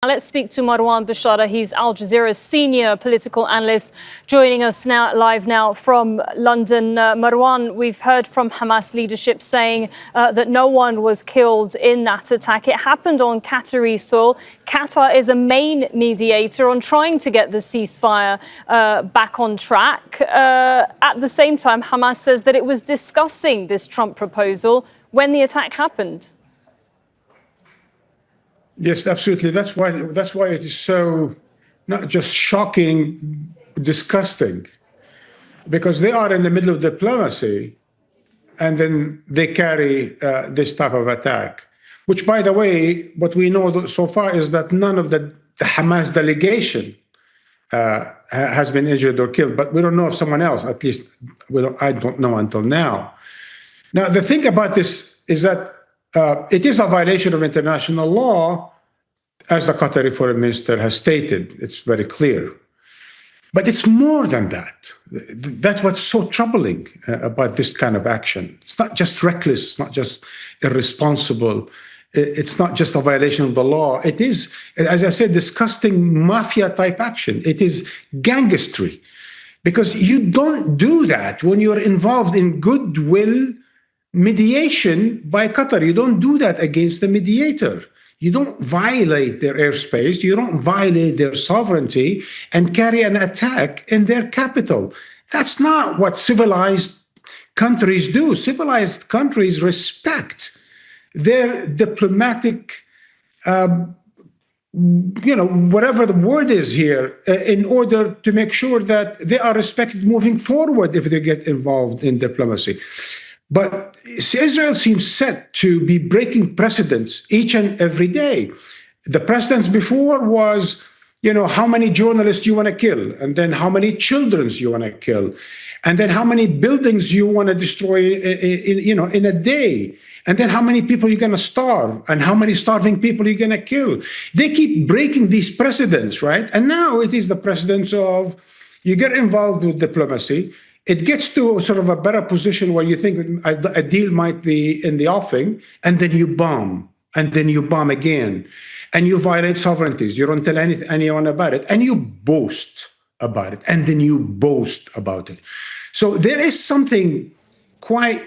Let's speak to Marwan Bishara. He's Al Jazeera's senior political analyst, joining us now live from London. Marwan, we've heard from Hamas leadership saying that no one was killed in that attack. It happened on Qatari soil. Qatar is a main mediator on trying to get the ceasefire back on track. At the same time, Hamas says that it was discussing this Trump proposal when the attack happened. Yes, absolutely. That's why it is so not just shocking, disgusting, because they are in the middle of diplomacy, and then they carry this type of attack. Which, by the way, what we know so far is that none of the Hamas delegation has been injured or killed, but we don't know if someone else. At least I don't know until now. Now, the thing about this is that it is a violation of international law, as the Qatari Foreign Minister has stated. It's very clear. But it's more than that. That's what's so troubling about this kind of action. It's not just reckless, it's not just irresponsible, it's not just a violation of the law. It is, as I said, disgusting mafia-type action. It is gangstery. Because you don't do that when you're involved in goodwill mediation by Qatar. You don't do that against the mediator. You don't violate their airspace. You don't violate their sovereignty and carry an attack in their capital. That's not what civilized countries do. Civilized countries respect their diplomatic, whatever the word is here, in order to make sure that they are respected moving forward if they get involved in diplomacy. But Israel seems set to be breaking precedents each and every day. The precedents before was, how many journalists you want to kill, and then how many children you want to kill, and then how many buildings you want to destroy in a day, and then how many people you're going to starve, and how many starving people you're going to kill. They keep breaking these precedents, right? And now it is the precedents of you get involved with diplomacy. It gets to sort of a better position where you think a deal might be in the offing, and then you bomb, and then you bomb again, and you violate sovereignties. You don't tell anyone about it, and you boast about it, and then you boast about it. So there is something quite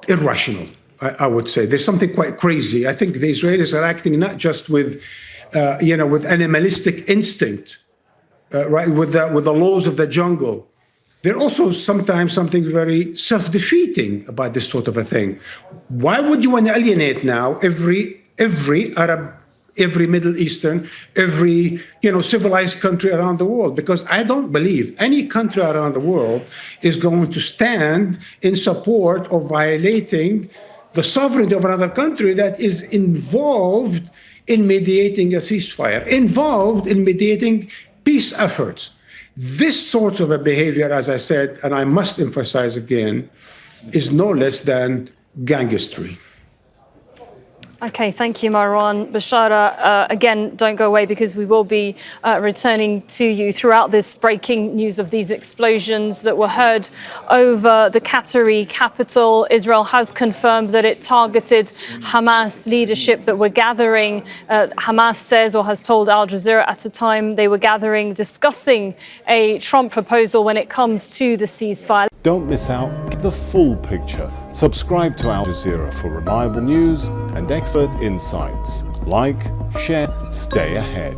irrational, I would say. There's something quite crazy. I think the Israelis are acting not just with animalistic instinct, right, with the laws of the jungle. There's also sometimes something very self-defeating about this sort of a thing. Why would you want to alienate now every Arab, every Middle Eastern, every civilized country around the world? Because I don't believe any country around the world is going to stand in support of violating the sovereignty of another country that is involved in mediating a ceasefire, involved in mediating peace efforts. This sort of a behavior, as I said, and I must emphasize again, is no less than gangstery. Okay, thank you, Marwan Bishara. Again, don't go away, because we will be returning to you throughout this breaking news of these explosions that were heard over the Qatari capital. Israel has confirmed that it targeted Hamas leadership that were gathering. Hamas says, or has told Al Jazeera at a time, they were gathering, discussing a Trump proposal when it comes to the ceasefire. Don't miss out. Get the full picture. Subscribe to Al Jazeera for reliable news and expert insights. Like, share, stay ahead.